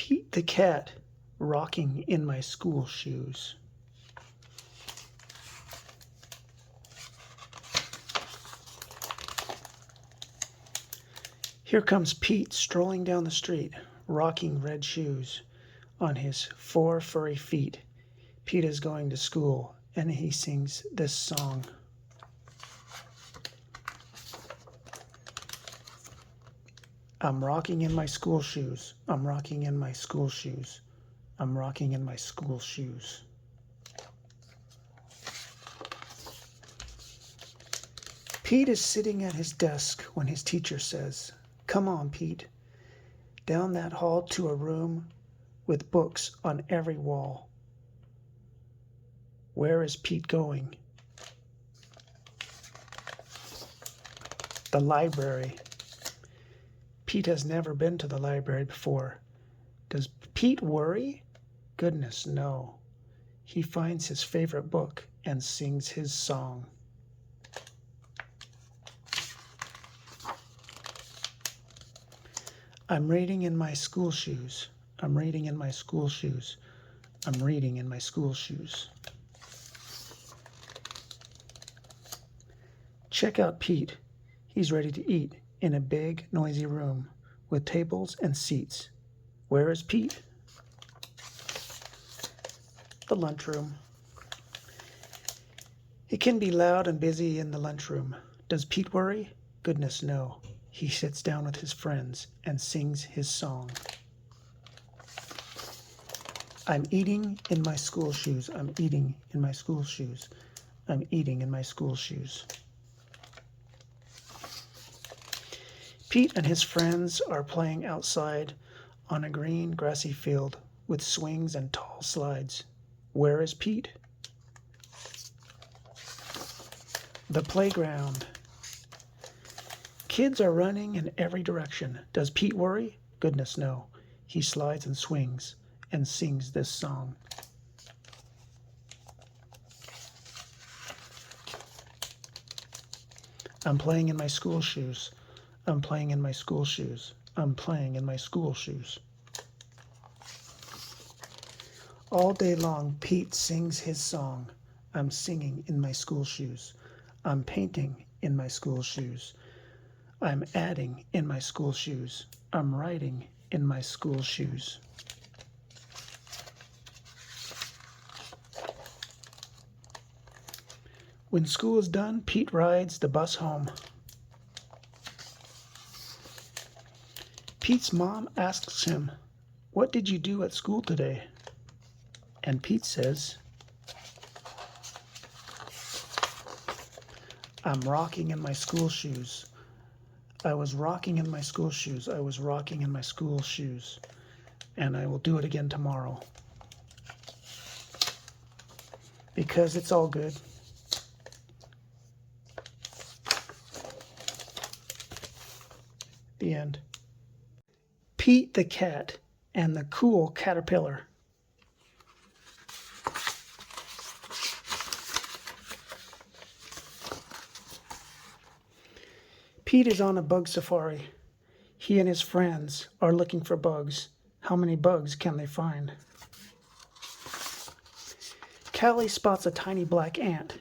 Pete the cat rocking in my school shoes. Here comes Pete strolling down the street, rocking red shoes on his 4 furry feet. Pete is going to school, and he sings this song. I'm rocking in my school shoes. I'm rocking in my school shoes. I'm rocking in my school shoes. Pete is sitting at his desk when his teacher says, "Come on, Pete, down that hall to a room with books on every wall." Where is Pete going? The library. Pete has never been to the library before. Does Pete worry? Goodness, no. He finds his favorite book and sings his song. I'm reading in my school shoes. I'm reading in my school shoes. I'm reading in my school shoes. Check out Pete. He's ready to eat in a big, noisy room with tables and seats. Where is Pete? The lunchroom. It can be loud and busy in the lunchroom. Does Pete worry? Goodness, no. He sits down with his friends and sings his song. I'm eating in my school shoes. I'm eating in my school shoes. I'm eating in my school shoes. Pete and his friends are playing outside on a green, grassy field with swings and tall slides. Where is Pete? The playground. Kids are running in every direction. Does Pete worry? Goodness, no. He slides and swings and sings this song. I'm playing in my school shoes. I'm playing in my school shoes. I'm playing in my school shoes. All day long, Pete sings his song. I'm singing in my school shoes. I'm painting in my school shoes. I'm adding in my school shoes. I'm writing in my school shoes. When school is done, Pete rides the bus home. Pete's mom asks him, "What did you do at school today?" And Pete says, "I'm rocking in my school shoes. I was rocking in my school shoes. I was rocking in my school shoes. And I will do it again tomorrow." Because it's all good. The end. Pete the cat and the cool caterpillar. Pete is on a bug safari. He and his friends are looking for bugs. How many bugs can they find? Callie spots a tiny black ant.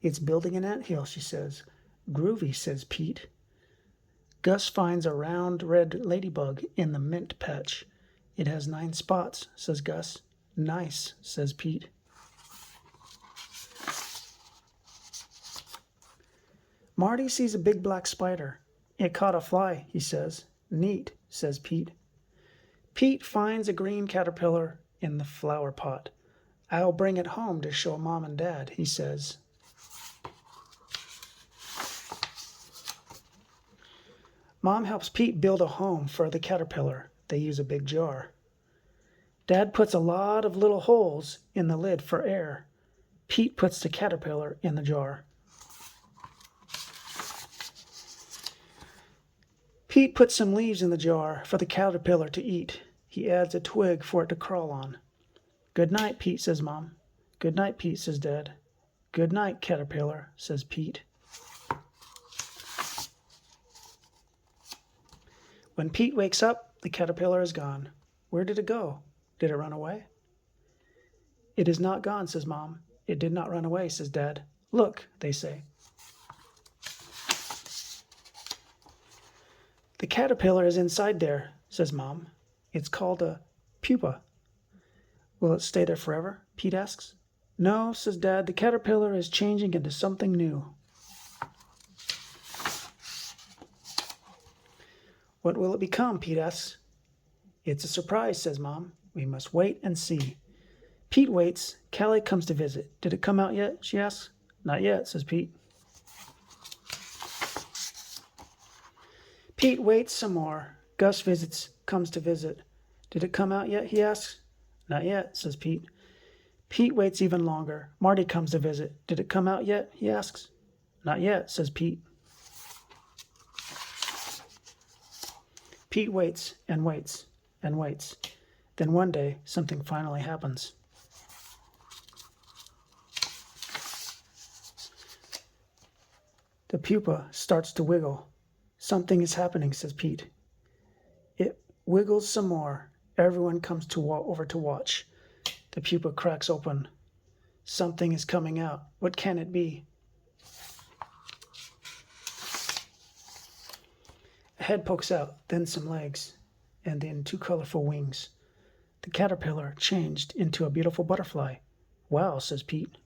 "It's building an anthill," she says. "Groovy," says Pete. Gus finds a round red ladybug in the mint patch. "It has 9 spots," says Gus. "Nice," says Pete. Marty sees a big black spider. "It caught a fly," he says. "Neat," says Pete. Pete finds a green caterpillar in the flower pot. "I'll bring it home to show Mom and Dad," he says. Mom helps Pete build a home for the caterpillar. They use a big jar. Dad puts a lot of little holes in the lid for air. Pete puts the caterpillar in the jar. Pete puts some leaves in the jar for the caterpillar to eat. He adds a twig for it to crawl on. "Good night, Pete," says Mom. "Good night, Pete," says Dad. "Good night, caterpillar," says Pete. When Pete wakes up, the caterpillar is gone. Where did it go? Did it run away? It is not gone, says Mom. It did not run away, says Dad. Look, they say. The caterpillar is inside there, says Mom. It's called a pupa. Will it stay there forever? Pete asks. No, says Dad. The caterpillar is changing into something new. What will it become? Pete asks. It's a surprise, says Mom. We must wait and see. Pete waits. Callie comes to visit. Did it come out yet? She asks. Not yet, says Pete. Pete waits some more. Gus comes to visit. Did it come out yet? He asks. Not yet, says Pete. Pete waits even longer. Marty comes to visit. Did it come out yet? He asks. Not yet, says Pete. Pete waits and waits and waits. Then one day, something finally happens. The pupa starts to wiggle. Something is happening, says Pete. It wiggles some more. Everyone comes over to watch. The pupa cracks open. Something is coming out. What can it be? A head pokes out, then some legs, and then 2 colorful wings. The caterpillar changed into a beautiful butterfly. Wow, says Pete.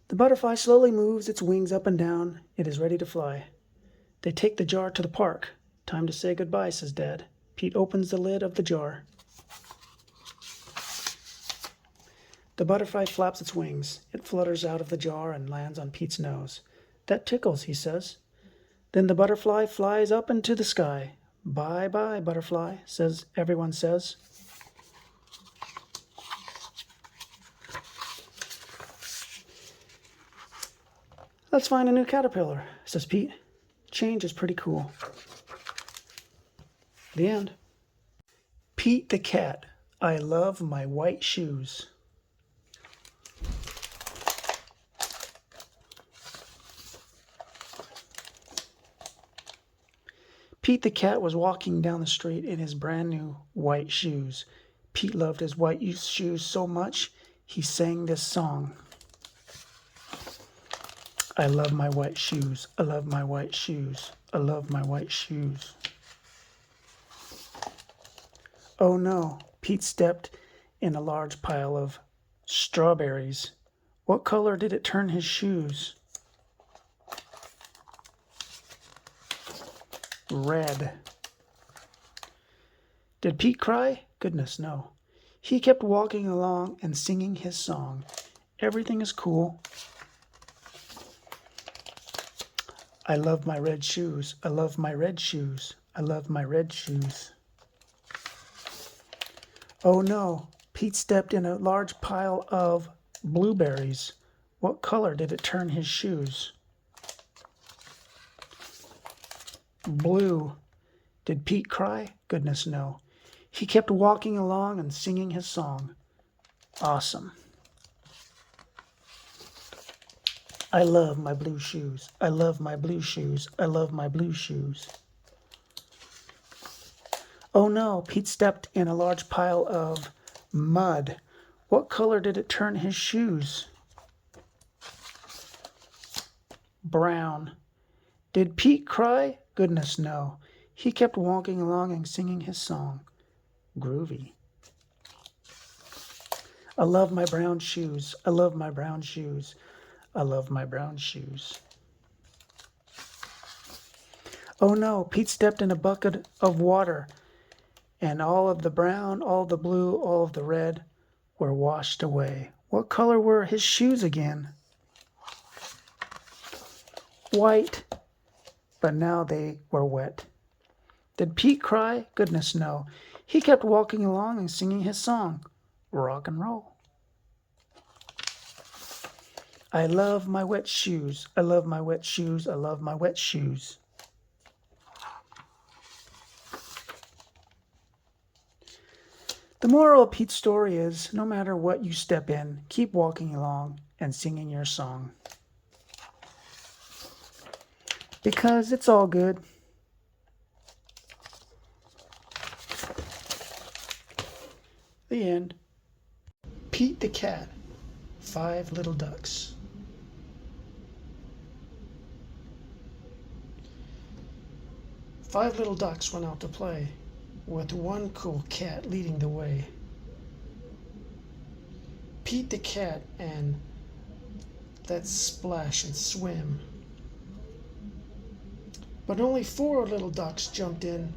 The butterfly slowly moves its wings up and down. It is ready to fly. They take the jar to the park. Time to say goodbye, says Dad. Pete opens the lid of the jar. The butterfly flaps its wings. It flutters out of the jar and lands on Pete's nose. That tickles, he says. Then the butterfly flies up into the sky. Bye-bye, butterfly, everyone says. Let's find a new caterpillar, says Pete. Change is pretty cool. The end. Pete the cat. I love my white shoes. Pete the cat was walking down the street in his brand new white shoes. Pete loved his white shoes so much, he sang this song. I love my white shoes. I love my white shoes. I love my white shoes. Oh no, Pete stepped in a large pile of strawberries. What color did it turn his shoes? Red. Did Pete cry? Goodness, no. He kept walking along and singing his song. Everything is cool. I love my red shoes. I love my red shoes. I love my red shoes. Oh no, Pete stepped in a large pile of blueberries. What color did it turn his shoes? Blue. Did Pete cry? Goodness, no. He kept walking along and singing his song. Awesome. I love my blue shoes. I love my blue shoes. I love my blue shoes. Oh no, Pete stepped in a large pile of mud. What color did it turn his shoes? Brown. Did Pete cry? Goodness, no. He kept walking along and singing his song. Groovy. I love my brown shoes. I love my brown shoes. I love my brown shoes. Oh no, Pete stepped in a bucket of water, and all of the brown, all of the blue, all of the red were washed away. What color were his shoes again? White, but now they were wet. Did Pete cry? Goodness, no. He kept walking along and singing his song. Rock and roll. I love my wet shoes. I love my wet shoes. I love my wet shoes. The moral of Pete's story is, no matter what you step in, keep walking along and singing your song. Because it's all good. The end. Pete the cat, 5 little ducks. Five little ducks went out to play, with one cool cat leading the way. Pete the cat and Let's splash and swim. But only 4 little ducks jumped in.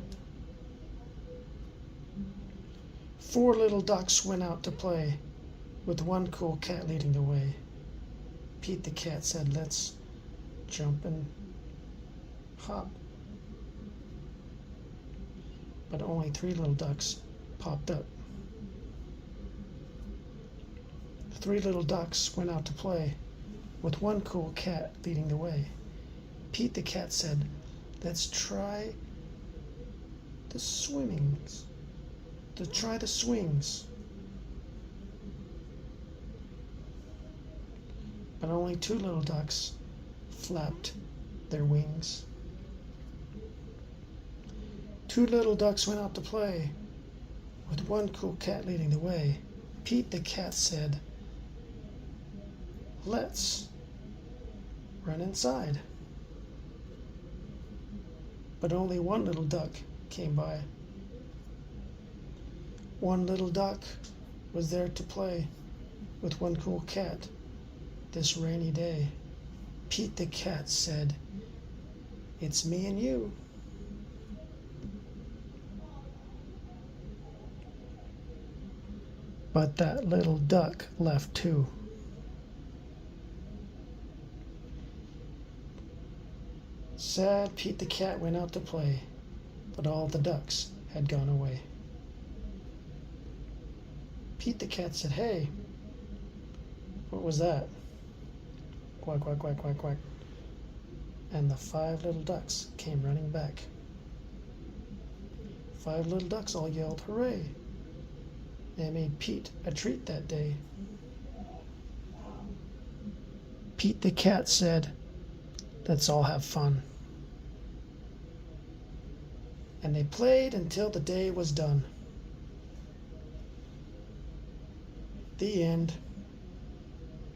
4 little ducks went out to play, with one cool cat leading the way. Pete the cat said, let's jump and hop. But only 3 little ducks popped up. 3 little ducks went out to play, with one cool cat leading the way. Pete the cat said, let's try the swings. But only 2 little ducks flapped their wings. 2 little ducks went out to play, with one cool cat leading the way. Pete the cat said, let's run inside. But only 1 little duck came by. 1 little duck was there to play with one cool cat this rainy day. Pete the cat said, it's me and you. But that little duck left too. Sad Pete the cat went out to play, but all the ducks had gone away. Pete the cat said, hey, what was that? Quack, quack, quack, quack, quack. And the 5 little ducks came running back. 5 little ducks all yelled, hooray! They made Pete a treat that day. Pete the cat said, let's all have fun. And they played until the day was done. The end.